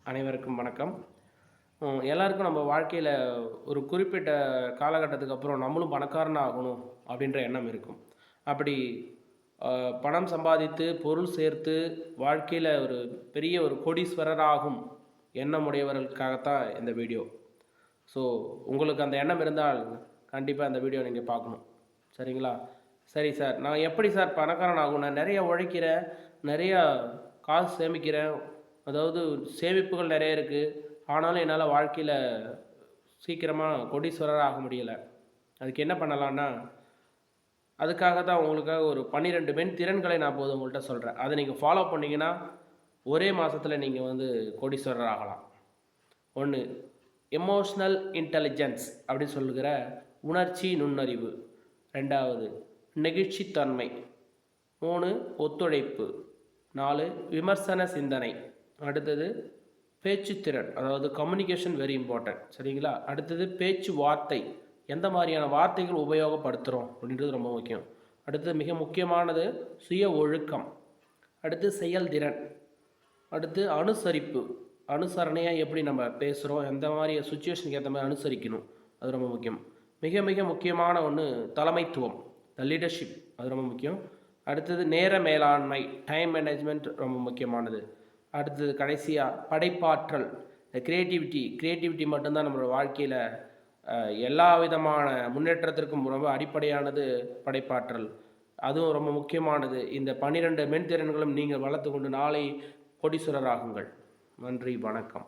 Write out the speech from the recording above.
அனைவருக்கும் வணக்கம். எல்லாருக்கும் நம்ம வாழ்க்கையில் ஒரு குறிப்பிட்ட காலகட்டத்துக்கு அப்புறம் நம்மளும் பணக்காரன் ஆகணும் அப்படின்ற எண்ணம் இருக்கும். அப்படி பணம் சம்பாதித்து பொருள் சேர்த்து வாழ்க்கையில் ஒரு பெரிய ஒரு கோடீஸ்வரராகும் எண்ணமுடையவர்களுக்காகத்தான் இந்த வீடியோ. ஸோ உங்களுக்கு அந்த எண்ணம் இருந்தால் கண்டிப்பாக அந்த வீடியோ நீங்கள் பார்க்கணும். சரிங்களா? சரி சார், நான் எப்படி சார் பணக்காரன் ஆகும்? நான் நிறைய உழைக்கிறேன், நிறையா காசு சேமிக்கிறேன், அதாவது சேமிப்புகள் நிறைய இருக்குது. ஆனாலும் என்னால் வாழ்க்கையில் சீக்கிரமாக கோடீஸ்வரராக ஆக முடியலை. அதுக்கு என்ன பண்ணலான்னா, அதுக்காக தான் உங்களுக்காக ஒரு 12 மென் திறன்களை நான் உங்கள்கிட்ட சொல்கிறேன். அதை நீங்கள் ஃபாலோ பண்ணிங்கன்னா ஒரே மாதத்தில் நீங்கள் கோடீஸ்வரர் ஆகலாம். 1, எமோஷ்னல் இன்டெலிஜென்ஸ் அப்படின்னு சொல்லுகிற உணர்ச்சி நுண்ணறிவு. 2வது நெகிழ்ச்சித்தன்மை. 3, ஒத்துழைப்பு. 4, விமர்சன சிந்தனை. அடுத்தது பேச்சுத்திறன், அதாவது கம்யூனிகேஷன் வெரி இம்பார்ட்டன்ட். சரிங்களா? அடுத்தது பேச்சு வார்த்தை, எந்த மாதிரியான வார்த்தைகள் உபயோகப்படுத்துகிறோம் அப்படின்றது ரொம்ப முக்கியம். அடுத்தது மிக முக்கியமானது சுய ஒழுக்கம். அடுத்து செயல்திறன். அடுத்து அனுசரிப்பு, அனுசரணையாக எப்படி நம்ம பேசுகிறோம், எந்த மாதிரி சுச்சுவேஷனுக்கு ஏற்ற மாதிரி அனுசரிக்கணும், அது ரொம்ப முக்கியம். மிக மிக முக்கியமான ஒன்று தலைமைத்துவம், த லீடர்ஷிப், அது ரொம்ப முக்கியம். அடுத்தது நேர மேலாண்மை, டைம் மேனேஜ்மெண்ட் ரொம்ப முக்கியமானது. அடுத்தது கடைசியாக படைப்பாற்றல், இந்த கிரியேட்டிவிட்டி மட்டும்தான் நம்மளோட வாழ்க்கையில் எல்லா விதமான முன்னேற்றத்திற்கும் ரொம்ப அடிப்படையானது படைப்பாற்றல். அதுவும் ரொம்ப முக்கியமானது. இந்த 12 மென்திறன்களும் நீங்கள் வளர்த்து கொண்டு நாளை கோடீஸ்வரர் ஆகுங்கள். நன்றி, வணக்கம்.